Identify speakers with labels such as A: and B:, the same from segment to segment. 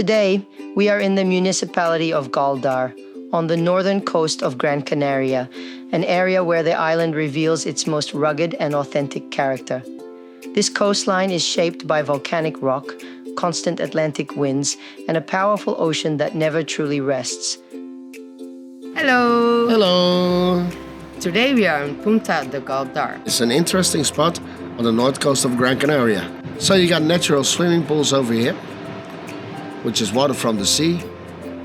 A: Today, we are in the municipality of Galdar, on the northern coast of Gran Canaria, an area where the island reveals its most rugged and authentic character. This coastline is shaped by volcanic rock, constant Atlantic winds, and a powerful ocean that never truly rests.
B: Hello!
C: Hello!
B: Today we are in Punta de Galdar.
C: It's an interesting spot on the north coast of Gran Canaria. So you got natural swimming pools over here, which is water from the sea,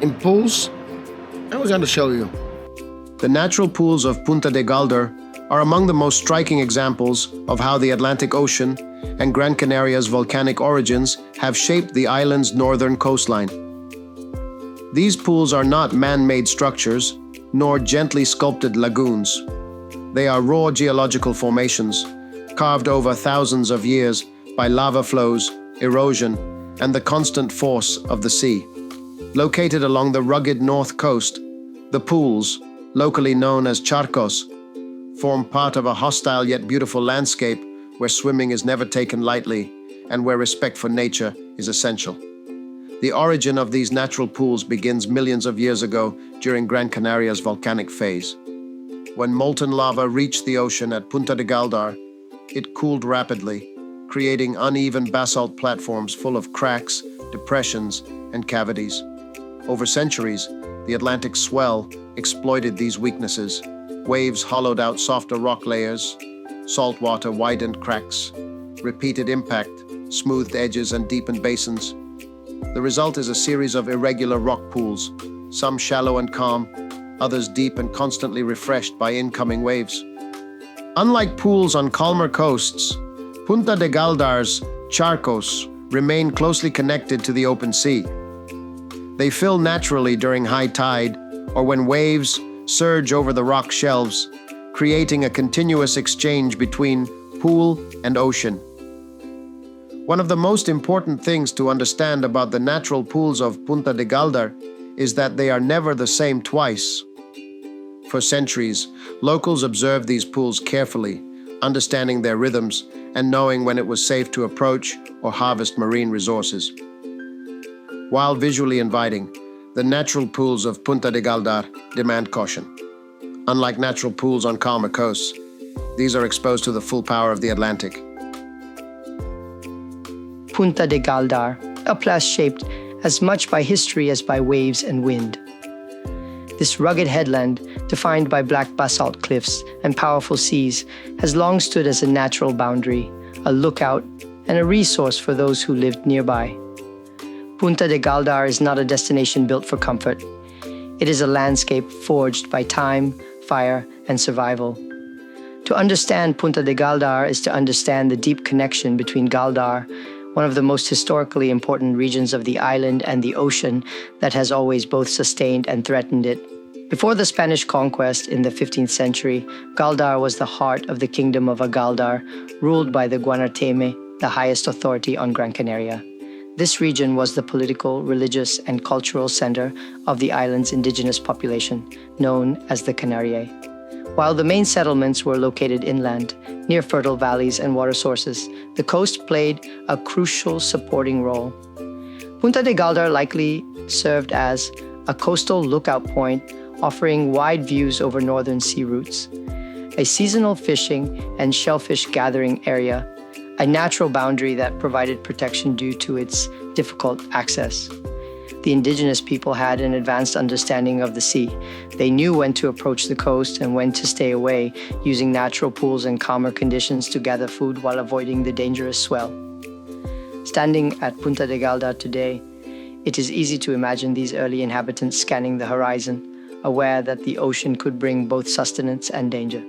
C: in pools, and we're going to show you. The natural pools of Punta de Galdar are among the most striking examples of how the Atlantic Ocean and Gran Canaria's volcanic origins have shaped the island's northern coastline. These pools are not man-made structures, nor gently sculpted lagoons. They are raw geological formations, carved over thousands of years by lava flows, erosion, and the constant force of the sea. Located along the rugged north coast, the pools, locally known as charcos, form part of a hostile yet beautiful landscape where swimming is never taken lightly and where respect for nature is essential. The origin of these natural pools begins millions of years ago during Gran Canaria's volcanic phase. When molten lava reached the ocean at Punta de Galdar, it cooled rapidly, creating uneven basalt platforms full of cracks, depressions, and cavities. Over centuries, the Atlantic swell exploited these weaknesses. Waves hollowed out softer rock layers, salt water widened cracks, repeated impact smoothed edges and deepened basins. The result is a series of irregular rock pools, some shallow and calm, others deep and constantly refreshed by incoming waves. Unlike pools on calmer coasts, Punta de Galdar's charcos remain closely connected to the open sea. They fill naturally during high tide or when waves surge over the rock shelves, creating a continuous exchange between pool and ocean. One of the most important things to understand about the natural pools of Punta de Galdar is that they are never the same twice. For centuries, locals observed these pools carefully, understanding their rhythms and knowing when it was safe to approach or harvest marine resources. While visually inviting, the natural pools of Punta de Galdar demand caution. Unlike natural pools on calmer coasts, these are exposed to the full power of the Atlantic.
A: Punta de Galdar, a place shaped as much by history as by waves and wind. This rugged headland, defined by black basalt cliffs and powerful seas, has long stood as a natural boundary, a lookout, and a resource for those who lived nearby. Punta de Galdar is not a destination built for comfort. It is a landscape forged by time, fire, and survival. To understand Punta de Galdar is to understand the deep connection between Galdar, one of the most historically important regions of the island, and the ocean that has always both sustained and threatened it. Before the Spanish conquest in the 15th century, Galdar was the heart of the kingdom of Gáldar, ruled by the Guanarteme, the highest authority on Gran Canaria. This region was the political, religious, and cultural center of the island's indigenous population, known as the Canary. While the main settlements were located inland, near fertile valleys and water sources, the coast played a crucial supporting role. Punta de Galdar likely served as a coastal lookout point, offering wide views over northern sea routes, a seasonal fishing and shellfish gathering area, a natural boundary that provided protection due to its difficult access. The indigenous people had an advanced understanding of the sea. They knew when to approach the coast and when to stay away, using natural pools and calmer conditions to gather food while avoiding the dangerous swell. Standing at Punta de Galdar today, it is easy to imagine these early inhabitants scanning the horizon, aware that the ocean could bring both sustenance and danger.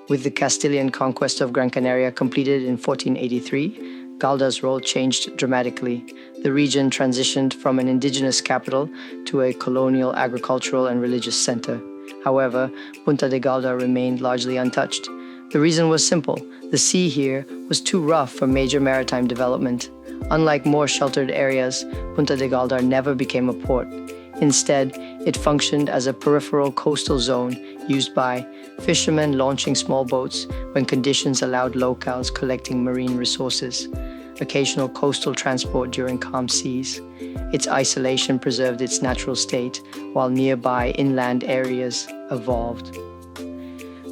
A: With the Castilian conquest of Gran Canaria completed in 1483, Galdar's role changed dramatically. The region transitioned from an indigenous capital to a colonial, agricultural, and religious center. However, Punta de Galdar remained largely untouched. The reason was simple. The sea here was too rough for major maritime development. Unlike more sheltered areas, Punta de Galdar never became a port. Instead, it functioned as a peripheral coastal zone used by fishermen launching small boats when conditions allowed locals collecting marine resources. occasional coastal transport during calm seas. Its isolation preserved its natural state, while nearby inland areas evolved.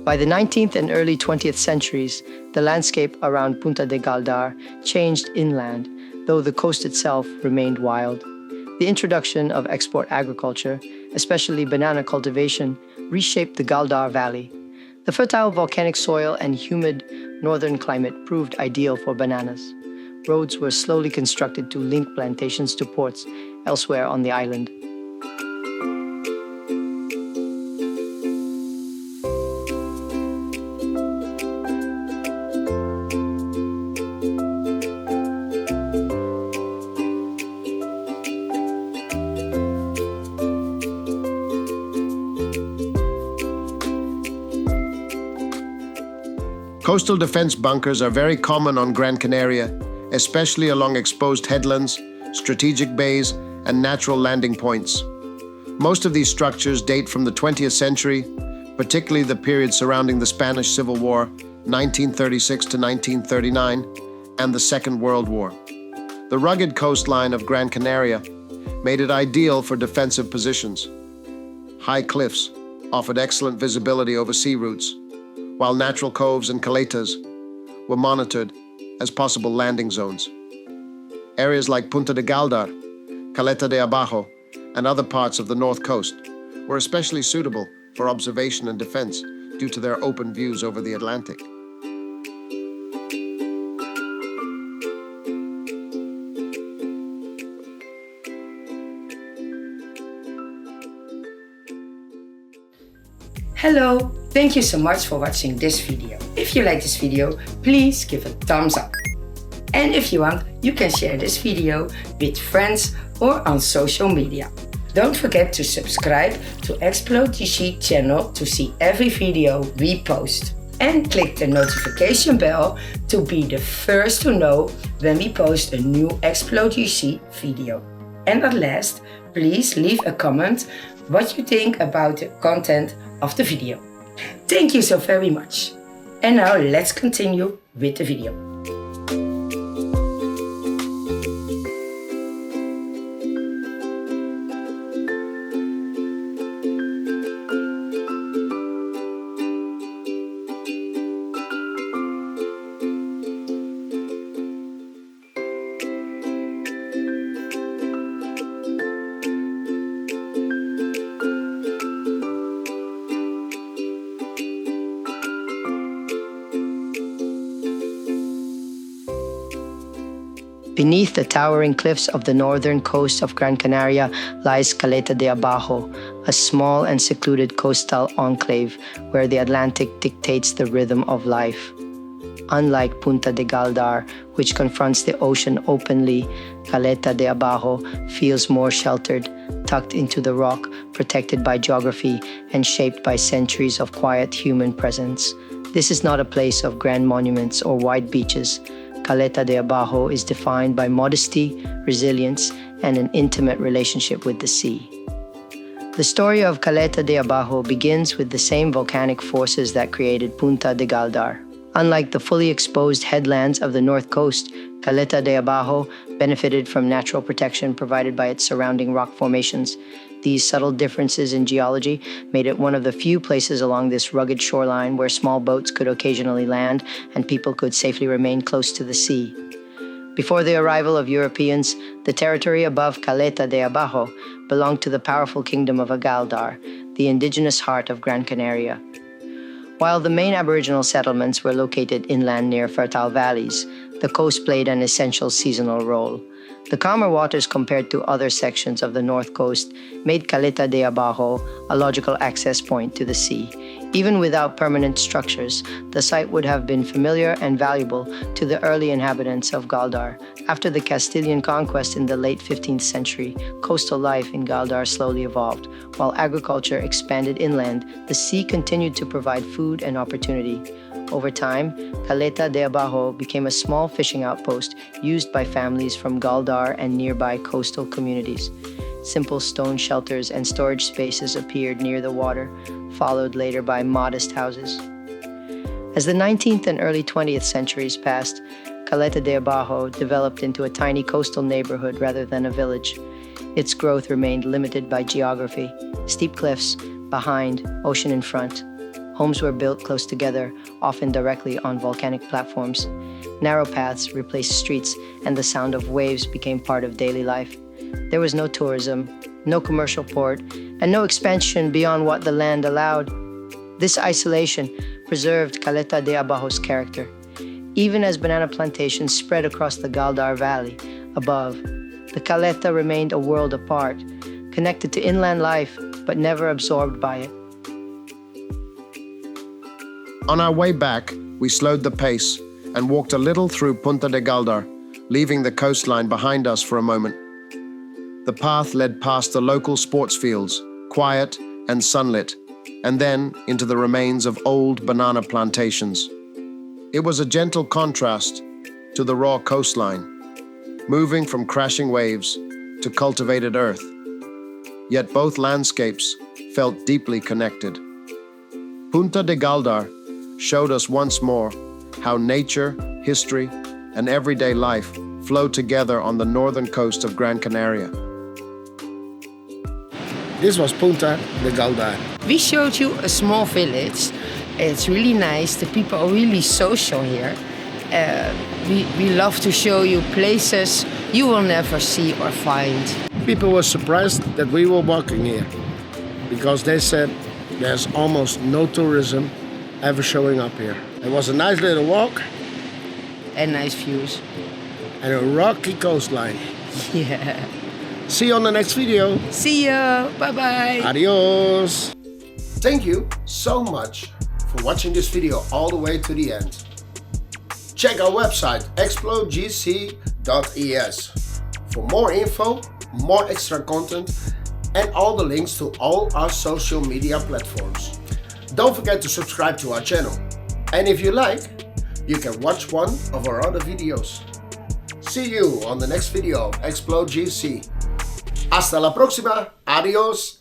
A: By the 19th and early 20th centuries, the landscape around Punta de Galdar changed inland, though the coast itself remained wild. The introduction of export agriculture, especially banana cultivation, reshaped the Galdar Valley. The fertile volcanic soil and humid northern climate proved ideal for bananas. Roads were slowly constructed to link plantations to ports elsewhere on the island.
C: Coastal defense bunkers are very common on Gran Canaria, especially along exposed headlands, strategic bays, and natural landing points. Most of these structures date from the 20th century, particularly the period surrounding the Spanish Civil War, 1936 to 1939, and the Second World War. The rugged coastline of Gran Canaria made it ideal for defensive positions. High cliffs offered excellent visibility over sea routes, while natural coves and caletas were monitored as possible landing zones. Areas like Punta de Galdar, Caleta de Abajo, and other parts of the north coast were especially suitable for observation and defense due to their open views over the Atlantic.
B: Hello, thank you so much for watching this video. If you like this video, please give a thumbs up. And if you want, you can share this video with friends or on social media. Don't forget to subscribe to ExploGC channel to see every video we post. And click the notification bell to be the first to know when we post a new ExploGC video. And at last, please leave a comment what you think about the content of the video. Thank you so very much. And now let's continue with the video.
A: Beneath the towering cliffs of the northern coast of Gran Canaria lies Caleta de Abajo, a small and secluded coastal enclave where the Atlantic dictates the rhythm of life. Unlike Punta de Galdar, which confronts the ocean openly, Caleta de Abajo feels more sheltered, tucked into the rock, protected by geography, and shaped by centuries of quiet human presence. This is not a place of grand monuments or wide beaches. Caleta de Abajo is defined by modesty, resilience, and an intimate relationship with the sea. The story of Caleta de Abajo begins with the same volcanic forces that created Punta de Galdar. Unlike the fully exposed headlands of the north coast, Caleta de Abajo benefited from natural protection provided by its surrounding rock formations. These subtle differences in geology made it one of the few places along this rugged shoreline where small boats could occasionally land and people could safely remain close to the sea. Before the arrival of Europeans, the territory above Caleta de Abajo belonged to the powerful kingdom of Gáldar, the indigenous heart of Gran Canaria. While the main Aboriginal settlements were located inland near fertile valleys, the coast played an essential seasonal role. The calmer waters compared to other sections of the north coast made Caleta de Abajo a logical access point to the sea. Even without permanent structures, the site would have been familiar and valuable to the early inhabitants of Gáldar. After the Castilian conquest in the late 15th century, coastal life in Gáldar slowly evolved. While agriculture expanded inland, the sea continued to provide food and opportunity. Over time, Caleta de Abajo became a small fishing outpost used by families from Gáldar and nearby coastal communities. Simple stone shelters and storage spaces appeared near the water, followed later by modest houses. As the 19th and early 20th centuries passed, Caleta de Abajo developed into a tiny coastal neighborhood rather than a village. Its growth remained limited by geography. Steep cliffs behind, ocean in front. Homes were built close together, often directly on volcanic platforms. Narrow paths replaced streets, and the sound of waves became part of daily life. There was no tourism, no commercial port, and no expansion beyond what the land allowed. This isolation preserved Caleta de Abajo's character. Even as banana plantations spread across the Galdar Valley above, the Caleta remained a world apart, connected to inland life, but never absorbed by it.
C: On our way back, we slowed the pace and walked a little through Punta de Galdar, leaving the coastline behind us for a moment. The path led past the local sports fields, quiet and sunlit, and then into the remains of old banana plantations. It was a gentle contrast to the raw coastline, moving from crashing waves to cultivated earth. Yet both landscapes felt deeply connected. Punta de Galdar showed us once more how nature, history, and everyday life flow together on the northern coast of Gran Canaria. This was Punta de Galdar.
B: We showed you a small village. It's really nice. The people are really social here. We love to show you places you will never see or find.
C: People were surprised that we were walking here because they said there's almost no tourism ever showing up here. It was a nice little walk.
B: And nice views.
C: And a rocky coastline.
B: Yeah.
C: See you on the next video.
B: See ya. Bye-bye.
C: Adios. Thank you so much for watching this video all the way to the end. Check our website ExploGC.es for more info, more extra content, and all the links to all our social media platforms. Don't forget to subscribe to our channel. And if you like, you can watch one of our other videos. See you on the next video of ExploGC. Hasta la próxima. Adios.